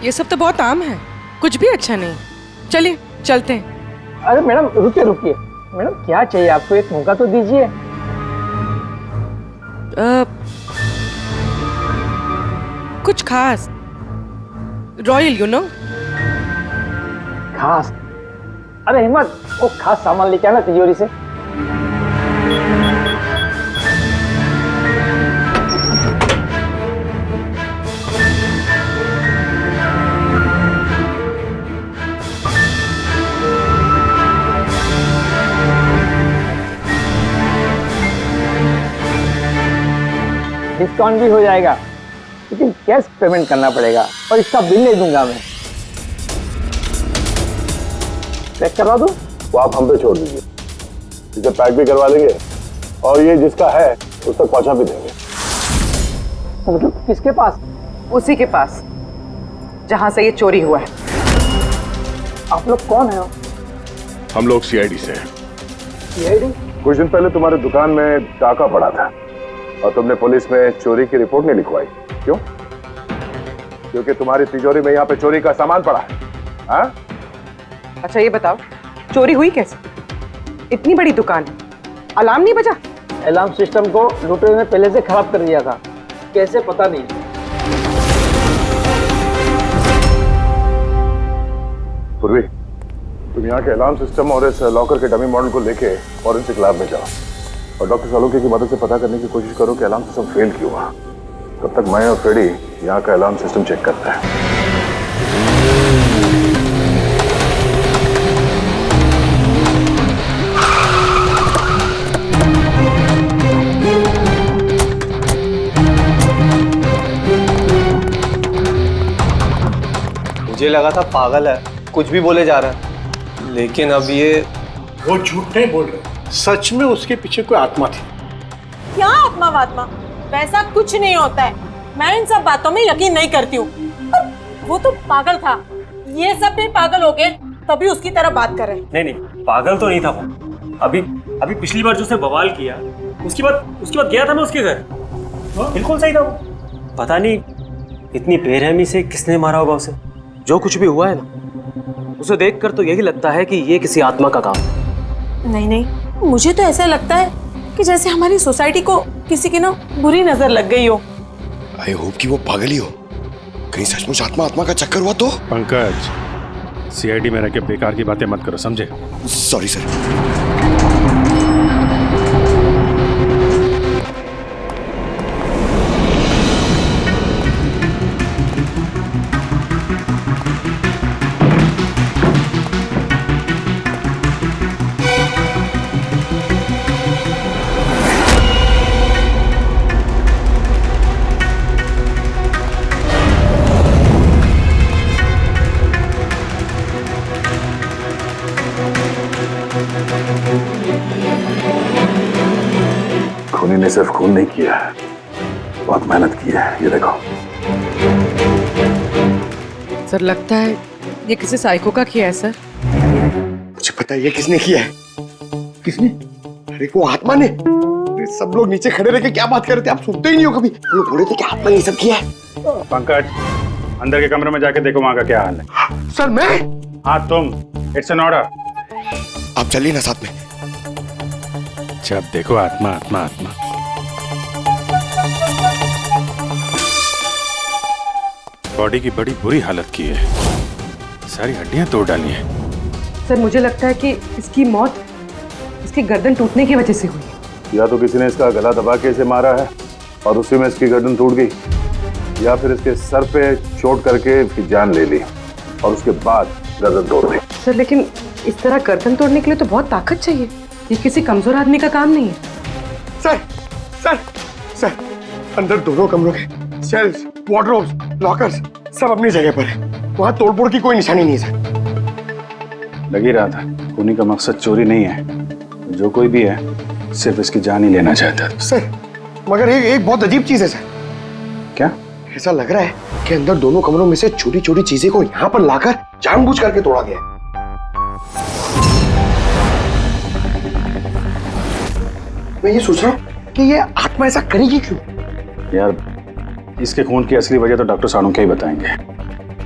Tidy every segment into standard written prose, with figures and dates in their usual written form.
ये सब तो बहुत आम है, कुछ भी अच्छा नहीं। चलिए चलते हैं। अरे मैडम रुकिए रुकिए, मैडम क्या चाहिए आपको, एक मौका तो दीजिए। कुछ खास, रॉयल यू नो। खास? अरे हिम्मत, वो खास सामान लेके आना तिजोरी से। डिस्काउंट भी हो जाएगा, लेकिन कैश पेमेंट करना पड़ेगा और इसका बिल नहीं दूंगा मैं। पैक करवा दूं? वो आप हम पे छोड़ दीजिए, इसे पैक भी करवा देंगे और ये जिसका है उस तक पहुंचा भी देंगे। तो मतलब किसके पास? उसी के पास जहां से ये चोरी हुआ है। आप लोग कौन है? हम लोग सीआईडी से हैं। सीआईडी? कुछ दिन पहले तुम्हारी दुकान में डाका पड़ा था और तुमने पुलिस में चोरी की रिपोर्ट नहीं लिखवाई, क्यों? क्योंकि तुम्हारी तिजोरी में यहाँ पे चोरी का सामान पड़ा है। हाँ? अच्छा ये बताओ, चोरी हुई कैसे? इतनी बड़ी दुकान है, अलार्म नहीं बजा? अलार्म सिस्टम को लुटेरे ने पहले से खराब कर दिया था, कैसे पता नहीं। पूर्वी, तुम यहाँ के अलार्म सिस्टम और इस लॉकर के डमी मॉडल को लेके फॉरेंसिक लैब में जाओ और डॉक्टर सालुके की मदद से पता करने की कोशिश करो कि अलार्म सिस्टम फेल क्यों हुआ। तब तक मैं और फ्रेडी यहाँ का अलार्म सिस्टम चेक करते हैं। मुझे लगा था पागल है, कुछ भी बोले जा रहा है, लेकिन अब ये वो झूठ नहीं बोल रहे, सच में उसके पीछे कोई आत्मा थी। क्या आत्मा वात्मा? वैसा कुछ नहीं होता है, मैं इन सब बातों में यकीन नहीं करती हूँ। वो तो पागल था, ये सब भी पागल हो गए तभी उसकी तरह बात कर रहे हैं। नहीं नहीं, पागल तो नहीं था वो। अभी पिछली बार जो उसने बवाल किया, उसके बाद गया था मैं उसके घर, बिल्कुल सही था वो। पता नहीं इतनी बेरहमी से किसने मारा होगा उसे। जो कुछ भी हुआ है ना, उसे देखकर तो यही लगता है कि ये किसी आत्मा का काम है। नहीं नहीं, मुझे तो ऐसा लगता है कि जैसे हमारी सोसाइटी को किसी की ना बुरी नजर लग गई हो। आई होप कि वो पागल ही हो, कहीं सचमुच आत्मा का चक्कर हुआ तो। पंकज, सीआईडी में रह के बेकार की बातें मत करो, समझे? Sorry sir. खूनी ने सिर्फ खून नहीं किया है, बहुत मेहनत की है। ये देखो। सर लगता है ये किसी साइको का किया है सर। मुझे पता है ये किसने किया है। किसने? अरे वो आत्मा ने। अरे सब लोग नीचे खड़े रह के क्या बात कर रहे थे, आप सुनते ही नहीं हो कभी। वो लोग बोले थे कि आत्मा ने ये सब किया है। पंकज, अंदर के कमरे में जाके देखो वहां का क्या हाल है। सर मैं? हाँ तुम, इट्स एन ऑर्डर। आप चलिए ना साथ में। जब देखो आत्मा आत्मा आत्मा। बॉडी की बड़ी बुरी हालत की है, सारी हड्डियां तोड़ डाली हैं। सर मुझे लगता है कि इसकी मौत इसकी गर्दन टूटने की वजह से हुई है। या तो किसी ने इसका गला दबा के इसे मारा है और उसी में इसकी गर्दन टूट गई, या फिर इसके सर पे चोट करके इसकी जान ले ली और उसके बाद गर्दन तोड़ दी। सर लेकिन इस तरह गर्दन तोड़ने के लिए तो बहुत ताकत चाहिए, ये किसी कमजोर आदमी का काम नहीं है। सर सर सर, अंदर दोनों कमरों के सेल्स, वार्डरोब्स, लॉकर्स सब अपनी जगह पर है। वहां तोड़फोड़ की कोई निशानी नहीं है सर। लग ही रहा था, खूनी का मकसद चोरी नहीं है, जो कोई भी है सिर्फ इसकी जान ही लेना चाहता है। सर मगर एक बहुत अजीब चीज है सर। क्या? ऐसा लग रहा है कि अंदर दोनों कमरों में से छोटी छोटी चीजें को यहाँ पर लाकर जानबूझ करके तोड़ा गया। मैं ये सोच रहा हूँ कि ये आत्मा ऐसा करेगी क्यों? यार इसके खून की असली वजह तो डॉक्टर सालुके ही बताएंगे।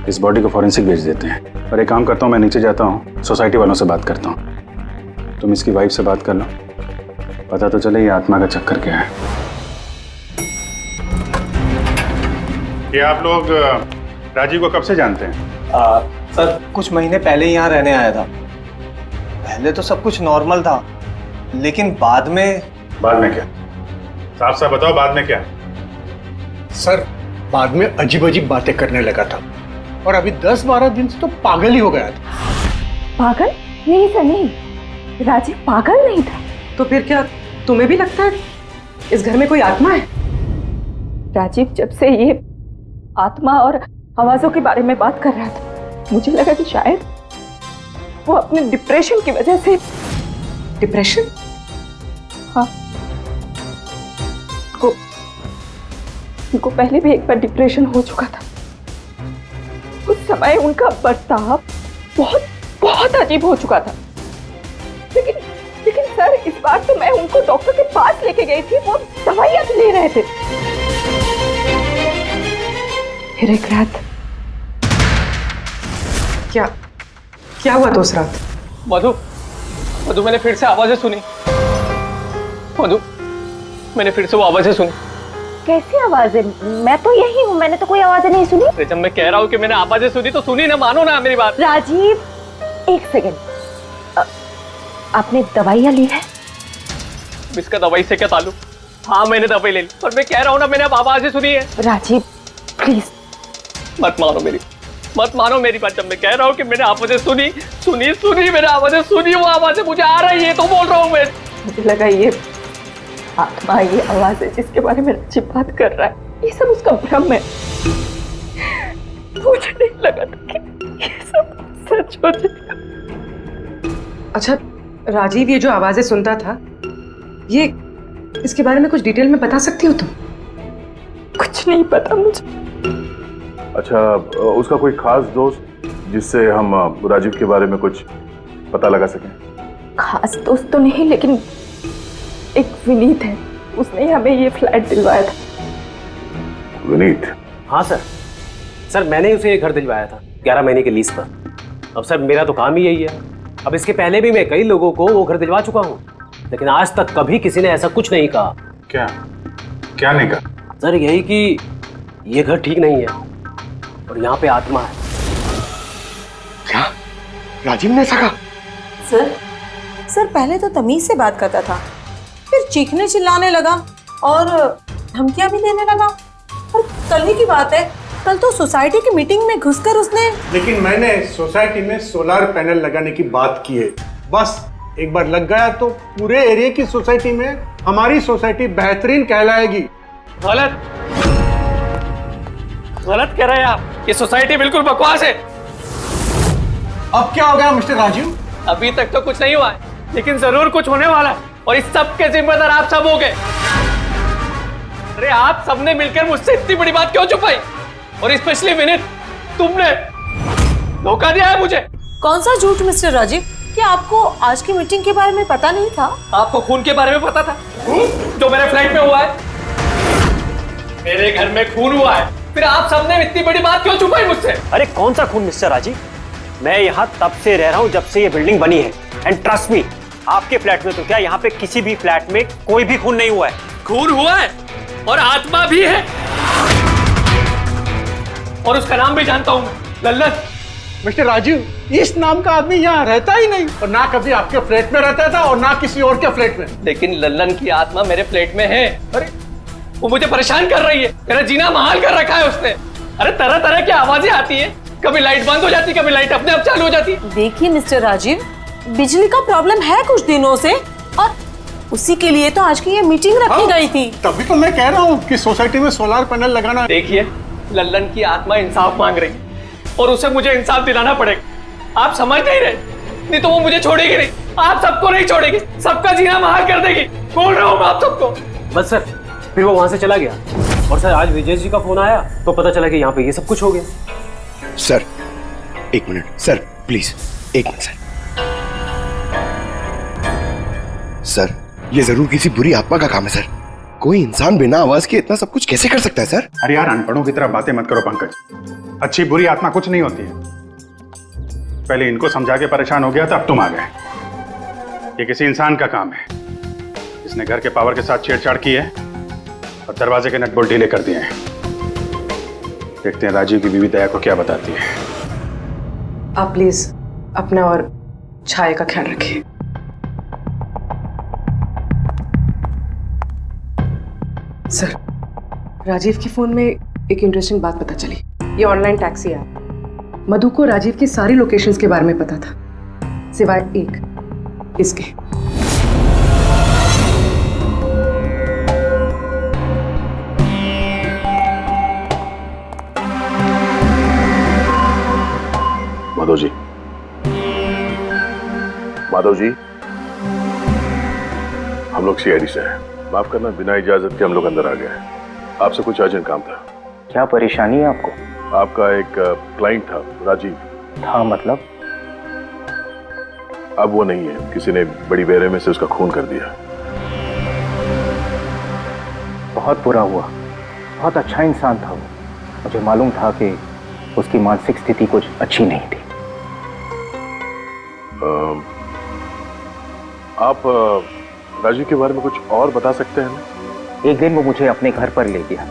इस बॉडी को फॉरेंसिक भेज देते हैं। और एक काम करता हूँ, मैं नीचे जाता हूँ, सोसाइटी वालों से बात करता हूँ। तुम इसकी वाइफ से बात कर लो, पता तो चले ये आत्मा का चक्कर क्या है। ये आप लोग राजीव को कब से जानते हैं? सर कुछ महीने पहले ही यहाँ रहने आया था। पहले तो सब कुछ नॉर्मल था, लेकिन बाद में क्या? साफ साफ बताओ, बाद में क्या? सर बाद में अजीब अजीब बातें करने लगा था और अभी 10-12 दिन से तो पागल ही हो गया था। पागल नहीं था, नहीं, राजीव पागल नहीं था। तो फिर क्या तुम्हें भी लगता है इस घर में कोई आत्मा है? राजीव जब से ये आत्मा और आवाजों के बारे में बात कर रहा था, मुझे लगा कि शायद वो अपने डिप्रेशन की वजह से। डिप्रेशन? हाँ, उनको पहले भी एक बार डिप्रेशन हो चुका था। उस समय उनका बर्ताव बहुत बहुत अजीब हो चुका था। लेकिन सर इस बार तो मैं उनको डॉक्टर के पास लेके गई थी, वो दवाइयां ले रहे थे। फिर एक रात क्या हुआ तो उस रात? मधु मैंने फिर से आवाजें सुनी। मैंने फिर से वो आवाजें सुनी। कैसी आवाजें? मैं तो यही हूँ, मैंने तो कोई आवाजें नहीं सुनी। जब मैं कह रहा हूँ कि मैंने आवाजें सुनी तो सुनी ना, मानो ना मेरी बात। राजीव एक सेकंड, आपने दवाइयाँ ली है? इसका दवाई से क्या ताल्लुक? हाँ मैंने दवाई ले ली, पर मैं कह रहा हूँ ना मैंने अब आवाजें सुनी है। राजीव प्लीज मत मानो मेरी बात। जब मैं कह रहा हूँ कि मैंने आवाजें सुनी मैंने आवाजें सुनी, वो आवाजें मुझे आ रही है तो बोल रहा हूँ मैं। मुझे लगा ये आत्मा, ये आवाज है जिसके बारे में राजीव बात कर रहा है, ये सब उसका भ्रम है। मुझे नहीं लगा था कि ये सब सच हो जाएगा। अच्छा राजीव, ये जो आवाजें सुनता था, ये इसके बारे में कुछ डिटेल में बता सकती हो तुम? कुछ नहीं पता मुझे। अच्छा, उसका कोई खास दोस्त जिससे हम राजीव के बारे में कुछ पता लगा सकें? खास दोस्त तो नहीं, लेकिन एक विनीत है, उसने हमें ये फ्लैट दिलवाया था। विनीत? हाँ सर मैंने उसे ये घर दिलवाया था 11 महीने के लीज पर। अब सर मेरा तो काम ही यही है। अब इसके पहले भी मैं कई लोगों को वो घर दिलवा चुका हूँ, लेकिन आज तक कभी किसी ने ऐसा कुछ नहीं कहा। क्या नहीं कहा? सर यही कि ये घर ठीक नहीं है और यहाँ पे आत्मा है। क्या राजीव ने ऐसा कहा? सर पहले तो तमीज से बात करता था, फिर चीखने चिल्लाने लगा और धमकियां भी देने लगा। और कल ही की बात है, कल तो सोसाइटी की मीटिंग में घुसकर उसने। लेकिन मैंने सोसाइटी में सोलर पैनल लगाने की बात की है। बस एक बार लग गया तो पूरे एरिया की सोसाइटी में हमारी सोसाइटी बेहतरीन कहलाएगी। गलत कह रहे हैं आप, ये सोसाइटी बिल्कुल बकवास है। अब क्या हो गया मिस्टर राजीव? अभी तक तो कुछ नहीं हुआ है, लेकिन जरूर कुछ होने वाला है और इस सब के जिम्मेदार आप सब हो गए। अरे आप सबने मिलकर मुझसे इतनी बड़ी बात क्यों छुपाई? और स्पेशली विनीत, तुमने धोखा दिया है मुझे। कौन सा झूठ मिस्टर राजीव? क्या आपको आज की मीटिंग के बारे में पता नहीं था? आपको खून के बारे में पता था जो मेरे फ्लैट में हुआ है? मेरे घर में खून हुआ है, फिर आप सबने इतनी बड़ी बात क्यों छुपाई मुझसे? अरे कौन सा खून मिस्टर राजीव? मैं यहाँ तब से रह रहा हूँ जब से ये बिल्डिंग बनी है, एंड ट्रस्ट मी, आपके फ्लैट में तो क्या, यहाँ पे किसी भी फ्लैट में कोई भी खून नहीं हुआ है। खून हुआ है और आत्मा भी है, और उसका नाम भी जानता हूँ मैं, लल्लन। मिस्टर राजीव, इस नाम का आदमी यहाँ रहता ही नहीं, और ना कभी आपके फ्लैट में रहता था और ना किसी और के फ्लैट में। लेकिन लल्लन की आत्मा मेरे फ्लैट में है। अरे वो मुझे परेशान कर रही है, मेरा जीना महाल कर रखा है उसने। अरे तरह तरह की आवाजें आती है, कभी लाइट बंद हो जाती, कभी लाइट अपने आप चालू हो जाती। देखिए मिस्टर राजीव, बिजली का प्रॉब्लम है कुछ दिनों से, और उसी के लिए तो आज की ये मीटिंग रखी गई थी। तभी तो मैं कह रहा हूँ कि सोसाइटी में सोलर पैनल लगाना। देखिए, लल्लन की आत्मा इंसाफ मांग रही है और उसे मुझे इंसाफ दिलाना पड़ेगा। आप समझ नहीं रहे, नहीं तो वो मुझे छोड़ेगी नहीं, आप सबको नहीं छोड़ेगी, सबका जीना महाल कर देगी। बोल रहा हूँ मैं आप सबको। बस सर, फिर वो वहां से चला गया और सर आज विजय जी का फोन आया तो पता चला कि यहाँ पे ये सब कुछ हो गया। सर एक मिनट सर, प्लीज एक मिनट सर। सर ये जरूर किसी बुरी आत्मा का काम है सर, कोई इंसान बिना आवाज के इतना सब कुछ कैसे कर सकता है सर? अरे यार, अनपढ़ों की तरह बातें मत करो पंकज। अच्छी बुरी आत्मा कुछ नहीं होती है। पहले इनको समझा के परेशान हो गया था, अब तुम आ गए। ये किसी इंसान का काम है। इसने घर के पावर के साथ छेड़छाड़ की है और दरवाजे के नट बोल्ट ढीले कर दिए हैं। देखते हैं राजीव की बीवी दया को क्या बताती है। आप प्लीज अपना और छाया का ख्याल रखिए। सर, राजीव के फोन में एक इंटरेस्टिंग बात पता चली। ये ऑनलाइन टैक्सी ऐप, मधु को राजीव की सारी लोकेशंस के बारे में पता था, सिवाय एक, इसके। माधव जी, माधव जी, हम लोग सीआईडी से हैं। माफ करना, बिना इजाजत के हम लोग अंदर आ गए। आपसे कुछ अर्जेंट काम था। क्या परेशानी है आपको? आपका एक क्लाइंट था, राजीव। था मतलब? अब वो नहीं है, किसी ने बड़ी बेरहमी से उसका खून कर दिया। बहुत बुरा हुआ। बहुत अच्छा इंसान था वो। मुझे मालूम था कि उसकी मानसिक स्थिति कुछ अच्छी नहीं थी। आप राजीव के बारे में कुछ और बता सकते हैं? एक दिन वो मुझे अपने घर पर ले गया।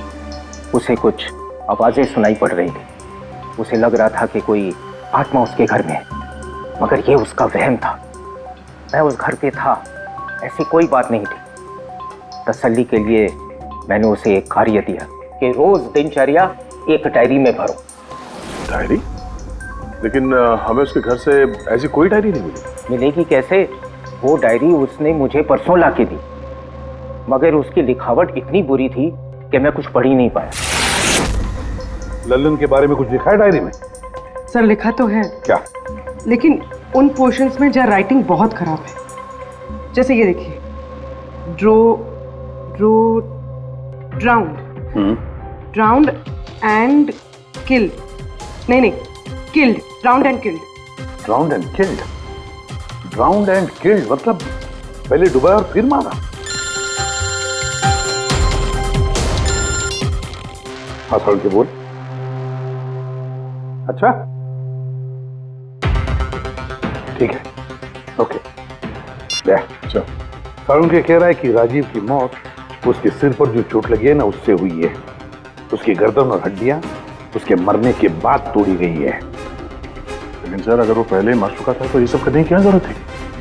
उसे कुछ आवाजें सुनाई पड़ रही थी। उसे लग रहा था कि कोई आत्मा उसके घर में है, मगर ये उसका वहम था। मैं उस घर पे था, ऐसी कोई बात नहीं थी। तसल्ली के लिए मैंने उसे एक कार्य दिया कि रोज दिनचर्या एक डायरी में भरो। डायरी? लेकिन हमें उसके घर से ऐसी कोई डायरी नहीं मिली। मिलेगी कैसे? वो डायरी उसने मुझे परसों ला के दी, मगर उसकी लिखावट इतनी बुरी थी कि मैं कुछ पढ़ ही नहीं पाया। लल्लन के बारे में कुछ लिखा है डायरी में? सर, लिखा तो है। क्या? लेकिन उन पोर्शंस में जहाँ राइटिंग बहुत खराब है। जैसे ये देखिए, ड्राउंड एंड किल्ड। नहीं, killed, drowned and killed. Drowned and killed? Drowned and killed मतलब पहले डुबाया और फिर मारा? हाँ, सर के बोल। अच्छा, ठीक है, ओके। अच्छा, सारुण के कह रहा है कि राजीव की मौत उसके सिर पर जो चोट लगी है ना, उससे हुई है। उसकी गर्दन और हड्डियां उसके मरने के बाद तोड़ी गई है। लेकिन सर, अगर वो पहले मर चुका था तो ये सब करने की क्या जरूरत थी?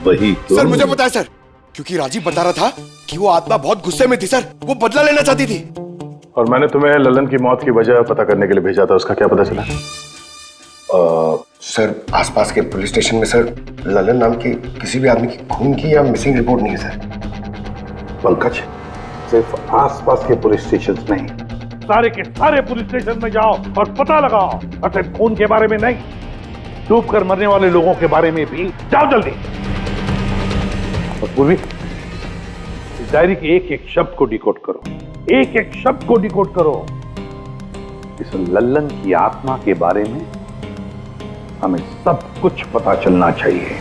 वही तो सर, मुझे पता है सर, क्योंकि राजीव बता रहा था कि वो आत्मा बहुत गुस्से में थी सर। वो बदला लेना चाहती थी। और मैंने तुम्हें लल्लन की मौत की वजह पता करने के लिए भेजा था, उसका क्या पता चला? सर, आसपास के पुलिस स्टेशन में सर लल्लन नाम के किसी भी आदमी की खून की या मिसिंग रिपोर्ट नहीं है सर। पंकज, सिर्फ आसपास के पुलिस स्टेशन नहीं, सारे के सारे पुलिस स्टेशन में जाओ और पता लगाओ। और सिर्फ खून के बारे में नहीं, डूब कर मरने वाले लोगों के बारे में भी जाओ जल्दी। और पूर्वी, इस डायरी के एक एक शब्द को डिकोड करो, एक एक शब्द को डिकोड करो। इस लल्लन की आत्मा के बारे में हमें सब कुछ पता चलना चाहिए।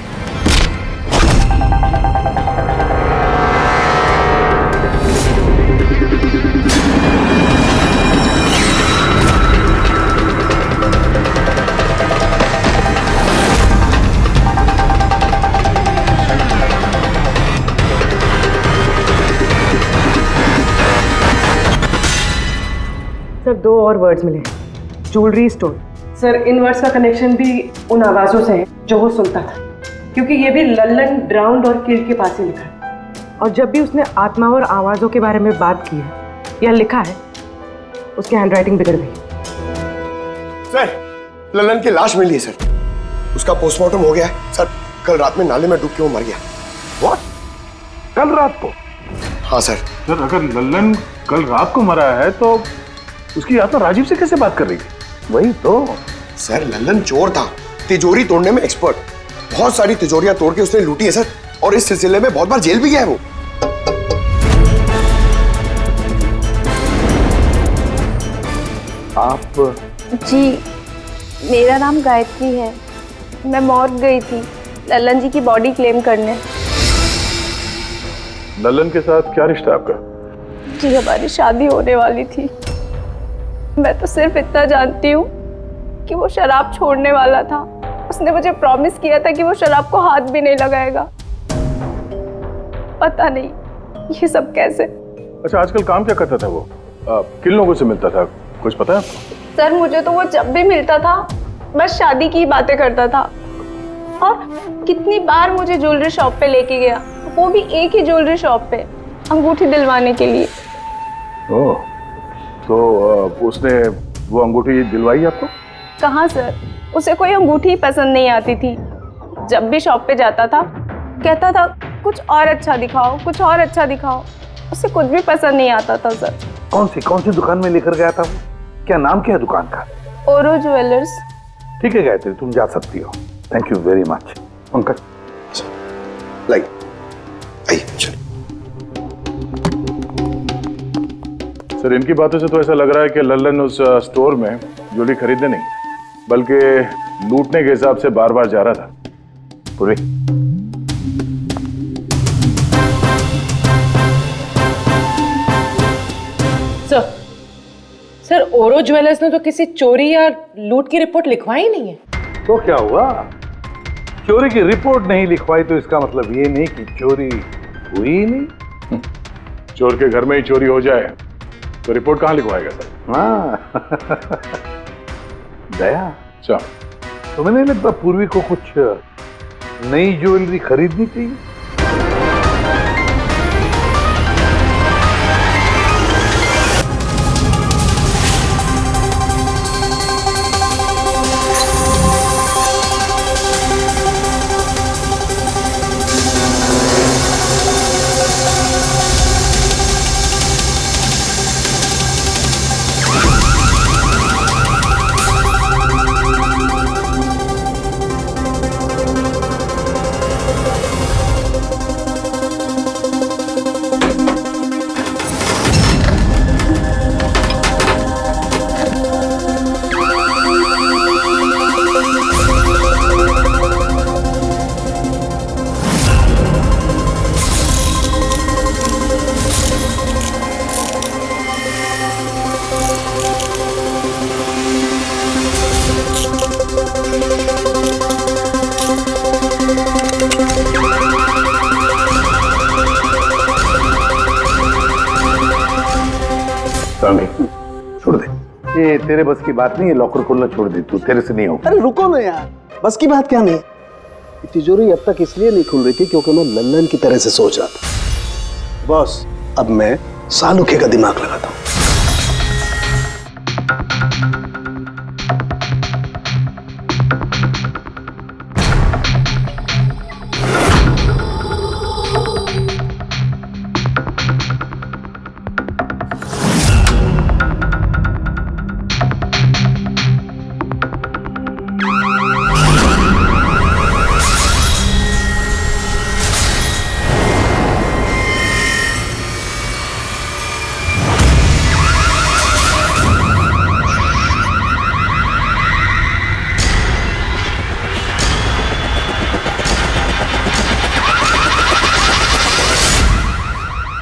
सर, 2 और वर्ड्स मिले। Jewellery store. सर, इन वर्ड्स का कनेक्शन भी उन आवाज़ों से है जो वो सुनता था, क्योंकि ये भी लल्लन, ड्राउंड और किल्ड के पास ही लिखा है। और जब भी उसने आत्मा और आवाज़ों के बारे में बात की है या लिखा है, उसकी हैंडराइटिंग बिगड़ गई। सर, लल्लन की लाश मिली है सर। उसका पोस्टमार्टम हो गया है सर। कल रात में नाले में डूब के वो मर गया। व्हाट? कल रात को? हाँ सर। सर, अगर लल्लन कल रात को मरा है तो उसकी आत्मा राजीव से कैसे बात कर रही थी? वही तो सर, लल्लन चोर था, तिजोरी तोड़ने में एक्सपर्ट। बहुत सारी तिजोरियां तोड़ के उसने लूटी है सर, और इस सिलसिले में बहुत बार जेल भी गया है वो। आप? जी, मेरा नाम गायत्री है। मैं मॉर्ग गई थी लल्लन जी की बॉडी क्लेम करने। लल्लन के साथ क्या रिश्ता है आपका? जी हमारी शादी होने वाली थी। मैं तो सिर्फ इतना जानती हूँ कि वो शराब छोड़ने वाला था। उसने मुझे प्रॉमिस किया था कि वो शराब को हाथ भी नहीं लगाएगा। पता नहीं ये सब कैसे। अच्छा, आजकल काम क्या करता था वो? किन लोगों से मिलता था, कुछ पता है आपको? सर मुझे तो वो जब भी मिलता था बस शादी की बातें करता था, और कितनी बार मुझे ज्वेलरी शॉप पे लेके गया, वो भी एक ही ज्वेलरी शॉप पे, अंगूठी दिलवाने के लिए। ओह, तो उसने वो अंगूठी दिलवाई आपको? कहाँ सर, उसे कोई अंगूठी पसंद नहीं आती थी। जब भी शॉप पे जाता था कहता था कुछ और अच्छा दिखाओ, कुछ और अच्छा दिखाओ। उसे कुछ भी पसंद नहीं आता था सर। कौन सी दुकान में लेकर गया था वो? क्या नाम क्या है दुकान का? ओरो ज्वेलर्स। ठीक है गायत्री, तुम जा सकती हो। Thank you very much. Pankaj लाइए, आइए चलो। सर, इनकी बातों से तो ऐसा लग रहा है कि लल्लन उस स्टोर में ज्वेलरी खरीदने नहीं बल्कि लूटने के हिसाब से बार बार जा रहा था। पूरी सर ओरो ज्वेलर्स ने तो किसी चोरी या लूट की रिपोर्ट लिखवाई नहीं है। तो क्या हुआ? चोरी की रिपोर्ट नहीं लिखवाई तो इसका मतलब ये नहीं कि चोरी हुई ही नहीं। चोर के घर में ही चोरी हो जाए तो रिपोर्ट कहाँ लिखवाएगा सर? हाँ दया, अच्छा, तुम्हें नहीं लगता पूर्वी को कुछ नई ज्वेलरी खरीदनी चाहिए? छोड़ दे, ये तेरे बस की बात नहीं है। लॉकर खोलना छोड़ दे तू, तेरे से नहीं होगा। अरे रुको ना यार, बस की बात क्या नहीं। तिजोरी अब तक इसलिए नहीं खुल रही थी क्योंकि मैं लल्लन की तरह से सोच रहा था। बॉस, अब मैं सालुखे का दिमाग लगाता हूं।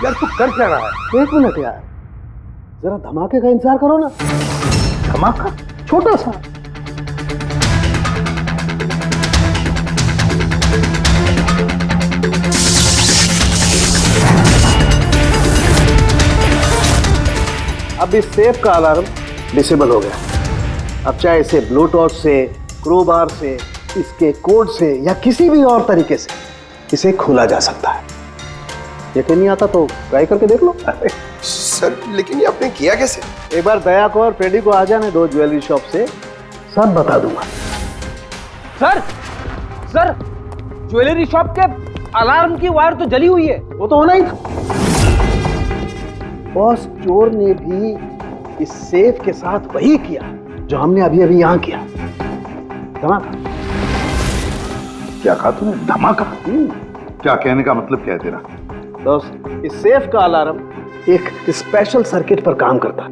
यार तू कर क्या रहा है? एक मिनट यार, जरा धमाके का इंतजार करो ना। धमाका? छोटा सा। अब इस सेफ का अलार्म डिसेबल हो गया। अब चाहे इसे ब्लो टॉर्च से, क्रोबार से, इसके कोड से या किसी भी और तरीके से इसे खोला जा सकता है। यकीन नहीं आता तो ट्राई करके देख लो। सर लेकिन ये आपने किया कैसे? एक बार दया को और फ्रेडी को आ जाने दो ज्वेलरी शॉप से, सब बता दूंगा। सर ज्वेलरी शॉप के अलार्म की वायर तो जली हुई है। वो तो होना ही था। बॉस, चोर ने भी इस सेफ के साथ वही किया जो हमने अभी अभी यहां किया। धमाका। क्या कहा तूने? धमाका? क्या कहने का मतलब क्या है तेरा? दोस्त, इस सेफ का अलार्म एक स्पेशल सर्किट पर काम करता है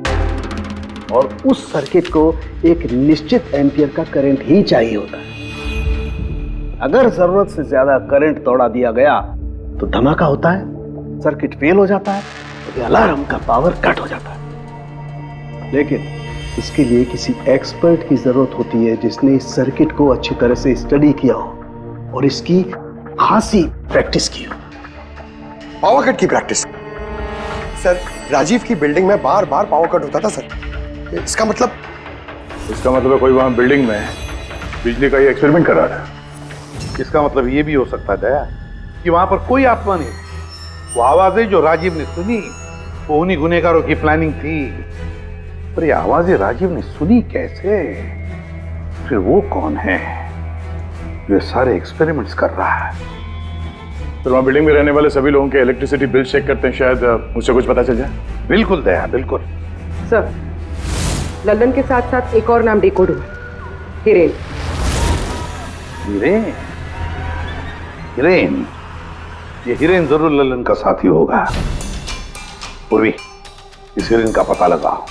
और उस सर्किट को एक निश्चित एम्पियर का करंट ही चाहिए होता है। अगर जरूरत से ज्यादा करंट तोड़ा दिया गया तो धमाका होता है, सर्किट फेल हो जाता है तो अलार्म का पावर कट हो जाता है। लेकिन इसके लिए किसी एक्सपर्ट की जरूरत होती है जिसने इस सर्किट को अच्छी तरह से स्टडी किया हो और इसकी खासी प्रैक्टिस की हो। पावर कट की प्रैक्टिस? सर, राजीव की बिल्डिंग में बार बार पावर कट होता था सर। इसका मतलब है कोई वहां बिल्डिंग में बिजली का ये एक्सपेरिमेंट कर रहा था। इसका मतलब ये भी हो सकता है दया कि वहां पर कोई आत्मा नहीं, वो आवाजें जो राजीव ने सुनी वो उन्हीं गुनहगारों की प्लानिंग थी। पर ये आवाजें राजीव ने सुनी कैसे? फिर वो कौन है जो ये सारे एक्सपेरिमेंट्स कर रहा है? फिर वहां बिल्डिंग में रहने वाले सभी लोगों के इलेक्ट्रिसिटी बिल चेक करते हैं, शायद मुझसे कुछ पता चल जाए। बिल्कुल दया, बिल्कुल। सर, लल्लन के साथ साथ एक और नाम डिकोड हुआ, हिरेन। हिरेन? हिरेन? ये हिरेन जरूर लल्लन का साथी होगा। पूर्वी, इस हिरेन का पता लगाओ,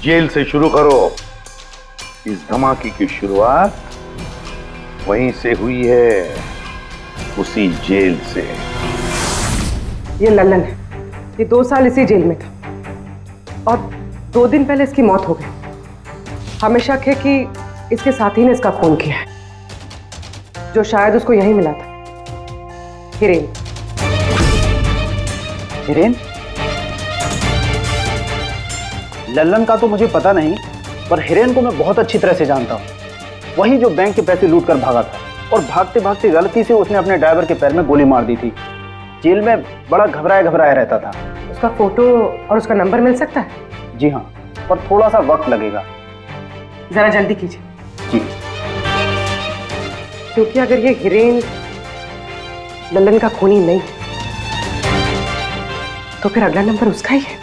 जेल से शुरू करो। इस धमाके की शुरुआत वहीं से हुई है, उसी जेल से। ये लल्लन है, ये 2 साल इसी जेल में था और 2 दिन पहले इसकी मौत हो गई। हमें शक है कि इसके साथी ने इसका खून किया है, जो शायद उसको यहीं मिला था। हिरेन। हिरेन? लल्लन का तो मुझे पता नहीं, पर हिरेन को मैं बहुत अच्छी तरह से जानता हूँ। वही जो बैंक के पैसे लूट कर भागा था और भागते भागते गलती से उसने अपने ड्राइवर के पैर में गोली मार दी थी। जेल में बड़ा घबराया घबराया रहता था। उसका फोटो और उसका नंबर मिल सकता है? जी हाँ, पर थोड़ा सा वक्त लगेगा। जरा जल्दी कीजिए। जी। क्योंकि अगर ये हिरेन लल्लन का खूनी नहीं तो फिर अगला नंबर उसका ही है।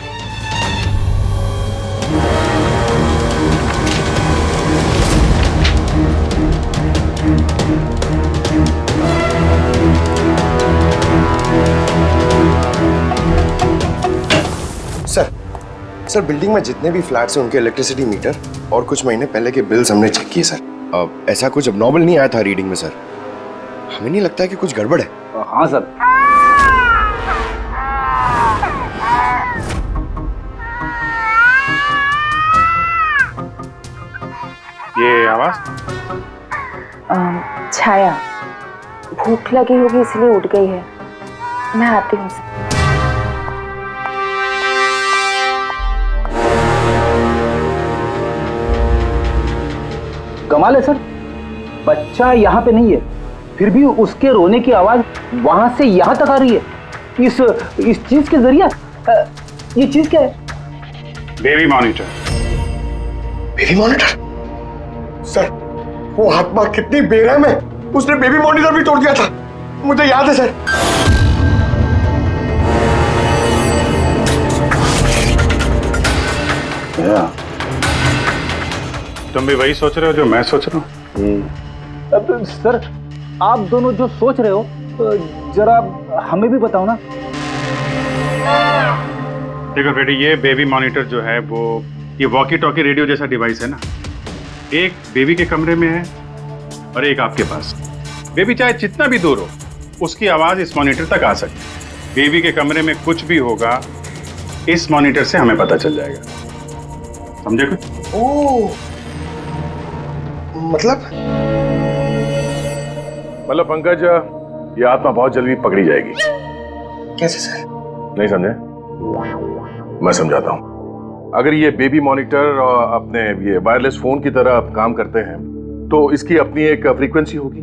सर, बिल्डिंग में जितने भी फ्लैट्स हैं उनके इलेक्ट्रिसिटी मीटर और कुछ महीने पहले के बिल्स हमने चेक किए सर। ऐसा कुछ अबनॉर्मल नहीं आया था रीडिंग में सर। हमें नहीं लगता है कि कुछ गड़बड़ है। हाँ सर। ये आवाज? छाया, भूख लगी होगी इसलिए उठ गई है। मैं आती हूँ। कमाल है सर, बच्चा यहाँ पे नहीं है, फिर भी उसके रोने की आवाज वहां से यहाँ तक आ रही है। इस चीज के जरिए ये चीज क्या है? Baby monitor. Baby monitor? Sir, वो आत्मा कितनी बेरहम है, उसने बेबी मॉनिटर भी तोड़ दिया था, मुझे याद है सर। तुम भी वही सोच रहे हो जो मैं सोच रहा हूँ? सर, आप दोनों जो सोच रहे हो जरा हमें भी बताओ ना। देखो बेटी, ये बेबी मॉनिटर जो है वो ये वॉकी टॉकी रेडियो जैसा डिवाइस है ना। एक बेबी के कमरे में है और एक आपके पास। बेबी चाहे जितना भी दूर हो, उसकी आवाज इस मॉनिटर तक आ सकती है। बेबी के कमरे में कुछ भी होगा, इस मॉनिटर से हमें पता चल जाएगा। समझे कुछ? ओह, मतलब पंकज, ये आत्मा बहुत जल्दी पकड़ी जाएगी। कैसे सर? नहीं समझे? मैं समझाता हूं। अगर ये बेबी मॉनिटर अपने ये वायरलेस फोन की तरह काम करते हैं तो इसकी अपनी एक फ्रीक्वेंसी होगी।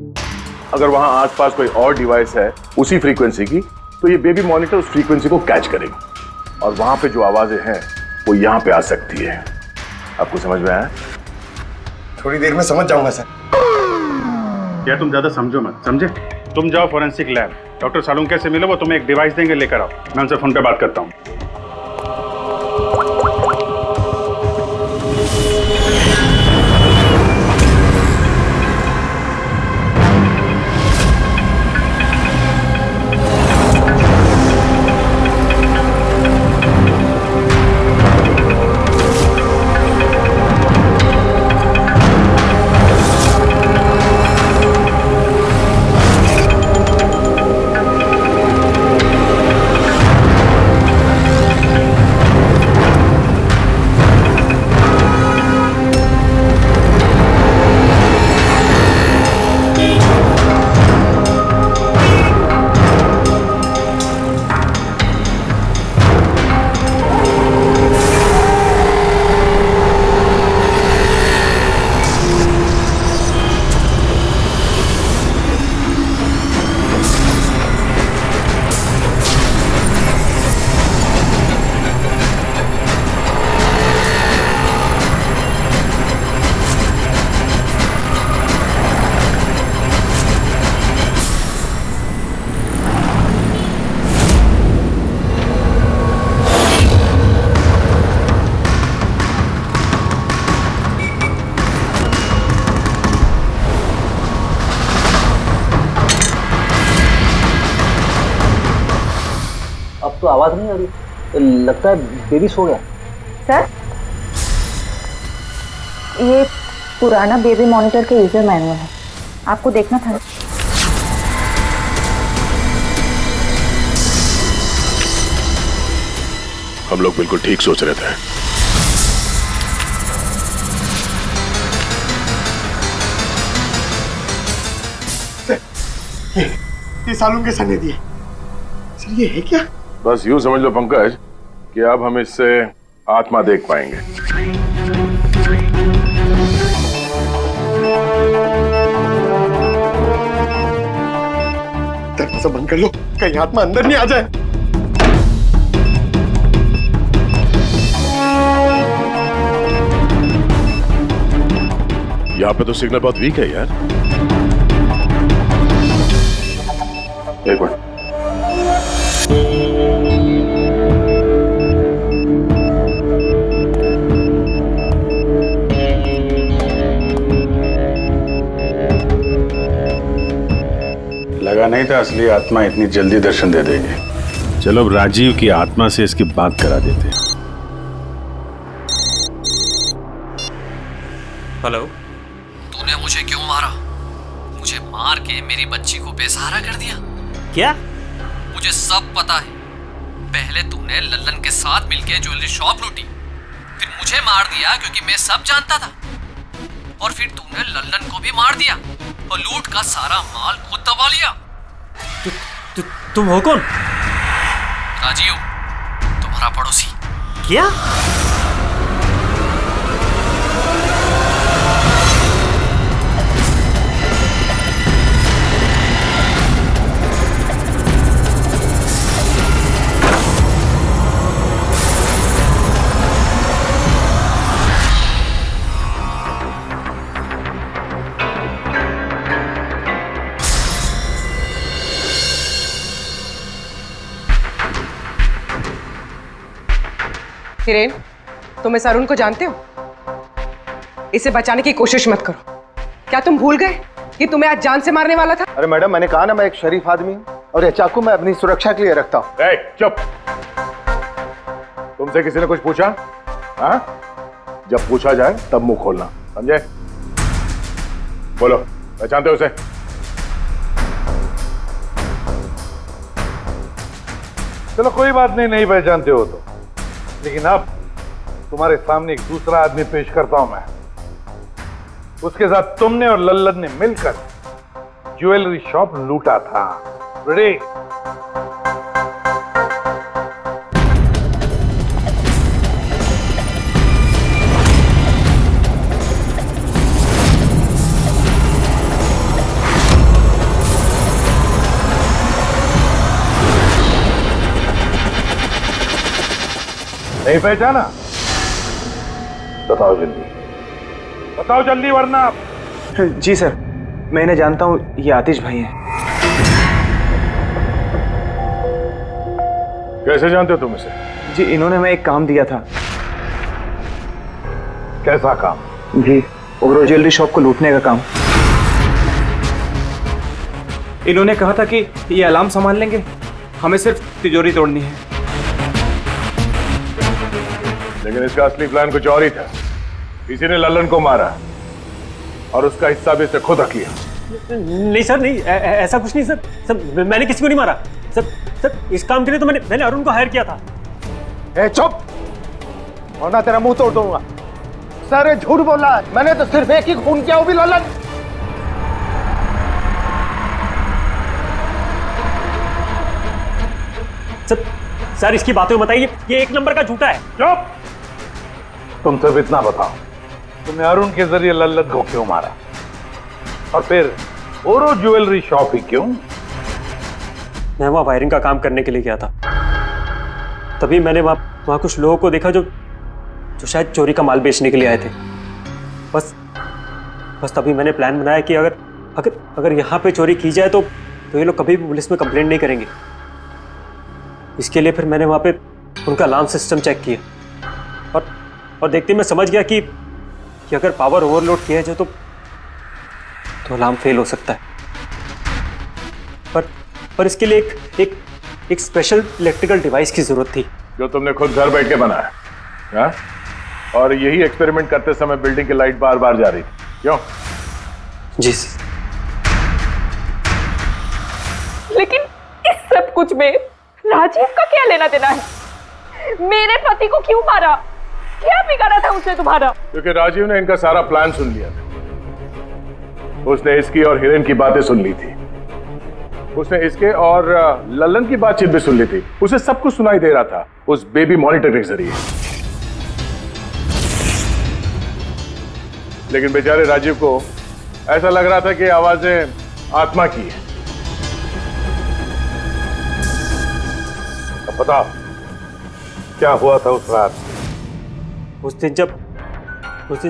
अगर वहां आसपास कोई और डिवाइस है उसी फ्रीक्वेंसी की, तो ये बेबी मॉनिटर उस फ्रीक्वेंसी को कैच करेगी और वहां पे जो आवाजें हैं वो यहां पे आ सकती है। आपको समझ में आया? थोड़ी देर में समझ जाऊंगा सर। क्या तुम ज्यादा समझो मत, समझे? तुम जाओ फॉरेंसिक लैब, डॉक्टर सालुंके से मिलो, वो तुम्हें एक डिवाइस देंगे, लेकर आओ। मैं उनसे फोन पे बात करता हूँ। तो आवाज नहीं आ रही। लगता है बेबी सो गया। सर, ये पुराना बेबी मॉनिटर का यूजर मैनुअल है, आपको देखना था। हम लोग बिल्कुल ठीक सोच रहे थे। ये सालून के सर ने दिए। सर ये है क्या? बस यूं समझ लो पंकज कि अब हम इससे आत्मा देख पाएंगे। दरवाजा बंद कर लो, कहीं आत्मा अंदर नहीं आ जाए। यहाँ पे तो सिग्नल बहुत वीक है यार। एक मिनट। लगा नहीं था असली आत्मा इतनी जल्दी दर्शन दे देगी। चलो अब राजीव की आत्मा से इसकी बात करा देते हैं। हेलो। तूने मुझे क्यों मारा? मुझे मार के मेरी बच्ची को बेसहारा कर दिया। क्या? मुझे सब पता है। पहले तूने लल्लन के साथ मिलके ज्वेलरी शॉप लूटी, फिर मुझे मार दिया क्योंकि मैं सब जानता था, और फिर तूने लल्लन को भी मार दिया और लूट का सारा माल खुद दबा लिया। तुम हो कौन? राजीव, तुम्हारा पड़ोसी। क्या? हिरेन, तुम इस अरुण को जानते हो? इसे बचाने की कोशिश मत करो। क्या तुम भूल गए कि तुम्हें आज जान से मारने वाला था? अरे मैडम, मैंने कहा ना मैं एक शरीफ आदमी हूँ, और ये चाकू मैं अपनी सुरक्षा के लिए रखता हूँ। चुप। तुमसे किसी ने कुछ पूछा? हाँ? जब पूछा जाए तब मुंह खोलना, समझे? बोलो, पहचानते हो उसे? चलो कोई बात नहीं, नहीं पहचानते हो तो, लेकिन अब तुम्हारे सामने एक दूसरा आदमी पेश करता हूं मैं। उसके साथ तुमने और लल्लन ने मिलकर ज्वेलरी शॉप लूटा था। रेडी? नहीं पहचाना? बताओ जल्दी, बताओ जल्दी, वरना। जी सर, मैं इन्हें जानता हूँ, ये आतिश भाई हैं। कैसे जानते हो तुम इसे? जी, इन्होंने हमें एक काम दिया था। कैसा काम? जी, ओग्रो ज्वेलरी शॉप को लूटने का काम। इन्होंने कहा था कि ये अलार्म संभाल लेंगे, हमें सिर्फ तिजोरी तोड़नी है। लेकिन इसका असली प्लान कुछ और ही था। किसी ने लल्लन को मारा और उसका हिस्सा भी इसे खुद रख लिया। नहीं सर, नहीं, ऐसा कुछ नहीं सर। सर, मैंने किसी को नहीं मारा। सर, इस काम के लिए तो मैंने अरुण को हायर किया था। ए चुप, वरना तेरा मुंह तोड़ दूंगा। सर ये झूठ बोला, मैंने तो सिर्फ एक ही खून किया, वो भी लल्लन। सर इसकी बातें बताइए, ये एक नंबर का झूठा है। चुप। तुम सिर्फ इतना बताओ, तुमने अरुण के जरिए लल्लन को क्यों मारा, और फिर ओरो ज्वेलरी शॉप ही क्यों? मैं वहां वायरिंग का काम करने के लिए गया था। तभी मैंने वहां कुछ लोगों को देखा जो शायद चोरी का माल बेचने के लिए आए थे। बस तभी मैंने प्लान बनाया कि अगर यहाँ पे चोरी की जाए तो ये लोग कभी भी पुलिस में कंप्लेंट नहीं करेंगे। इसके लिए फिर मैंने वहाँ पे उनका अलार्म सिस्टम चेक किया और देखते ही मैं समझ गया कि अगर पावर ओवरलोड किया जाए तो अलार्म फेल हो सकता है। पर इसके लिए एक एक स्पेशल इलेक्ट्रिकल डिवाइस की जरूरत थी जो तुमने खुद घर बैठ के बनाया, हाँ? और यही एक्सपेरिमेंट करते समय बिल्डिंग की लाइट बार बार जा रही थी, क्यों? जी। लेकिन इस सब कुछ में राजीव का क्या लेना देना है? मेरे पति को क्यों मारा? क्या बिगाड़ा था उसने तुम्हारा? क्योंकि राजीव ने इनका सारा प्लान सुन लिया था। उसने इसकी और हिरेन की बातें सुन ली थी। उसने इसके और लल्लन की बातचीत भी सुन ली थी। उसे सब कुछ सुनाई दे रहा था उस बेबी मॉनिटर के जरिए। लेकिन बेचारे राजीव को ऐसा लग रहा था कि आवाजें आत्मा की है। अब बताओ क्या हुआ था उस रात? उस दिन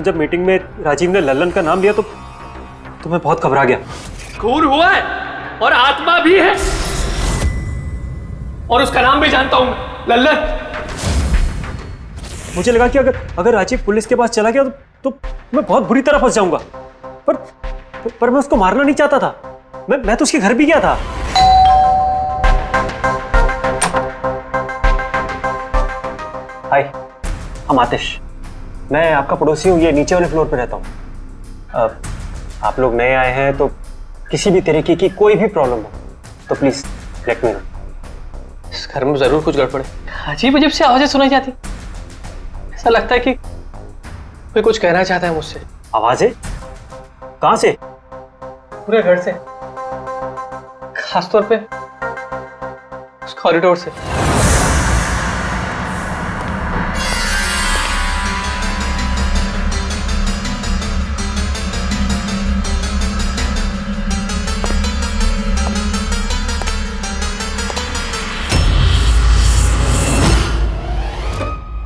जब मीटिंग में राजीव ने लल्लन का नाम लिया तो मैं बहुत घबरा गया। खून हुआ है और आत्मा भी है, और उसका नाम भी जानता हूं मैं, लल्लन। मुझे लगा कि अगर राजीव पुलिस के पास चला गया तो मैं बहुत बुरी तरह फंस जाऊंगा। पर मैं उसको मारना नहीं चाहता था। मैं तो उसके घर भी गया था। हाय, हम आतिश। मैं आपका पड़ोसी हूँ, ये नीचे वाले फ्लोर पे रहता हूँ। आप लोग नए आए हैं तो किसी भी तरीके की कोई भी प्रॉब्लम हो तो प्लीज लेट मी नो। इस घर में जरूर कुछ गड़बड़ है। अजीब अजीब सी आवाजें सुनाई जाती, ऐसा लगता है कि कोई कुछ कहना चाहता है मुझसे। आवाजें? कहां से? पूरे घर से, खासतौर पे उस कॉरिडोर से।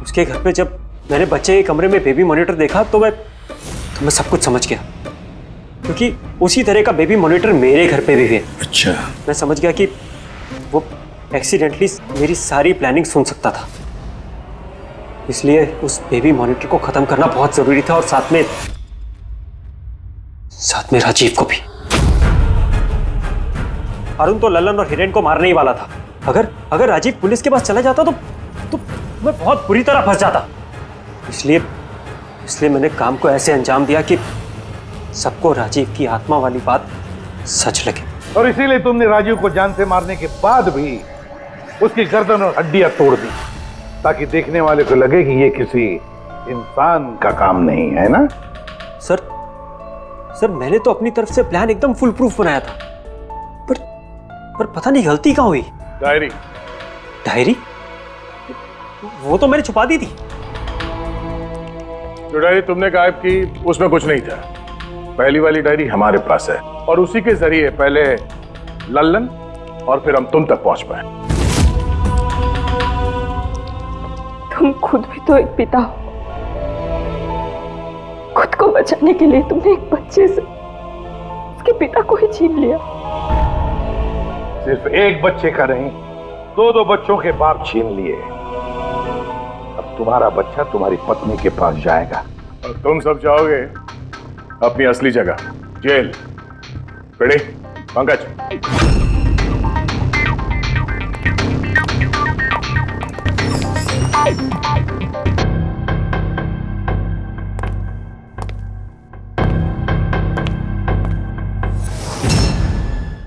उसके घर पे जब मैंने बच्चे के कमरे में बेबी मॉनिटर देखा तो मैं सब कुछ समझ गया, क्योंकि उसी तरह का बेबी मॉनिटर मेरे घर पे भी है। अच्छा। मैं समझ गया कि वो एक्सीडेंटली मेरी सारी प्लानिंग सुन सकता था, इसलिए उस बेबी मॉनिटर को खत्म करना बहुत जरूरी था, और साथ में राजीव को भी। अरुण तो लल्लन और हिरेन को मारने ही वाला था। अगर राजीव पुलिस के पास चला जाता तो मैं बहुत बुरी तरह फंस जाता। इसलिए मैंने काम को ऐसे अंजाम दिया कि सबको राजीव की आत्मा वाली बात सच लगे। और इसीलिए तुमने राजीव को जान से मारने के बाद भी उसकी गर्दन और हड्डियां तोड़ दी, ताकि देखने वाले को लगे कि ये किसी इंसान का काम नहीं है ना? सर मैंने तो अपनी तरफ से प्लान एकदम फुल प्रूफ बनाया था, पर पता नहीं गलती कहाँ हुई। डायरी? वो तो मैंने छुपा दी थी। जो डायरी तुमने गायब की उसमें कुछ नहीं था। पहली वाली डायरी हमारे पास है, और उसी के जरिए पहले लल्लन और फिर हम तुम तक पहुंच पाए। तुम खुद भी तो एक पिता हो। खुद को बचाने के लिए तुमने एक बच्चे से उसके पिता को ही छीन लिया। सिर्फ एक बच्चे का नहीं, दो बच्चों के बाप छीन लिए। अब तुम्हारा बच्चा तुम्हारी पत्नी के पास जाएगा और तुम सब जाओगे अपनी असली जगह, जेल। रेडी पंकज?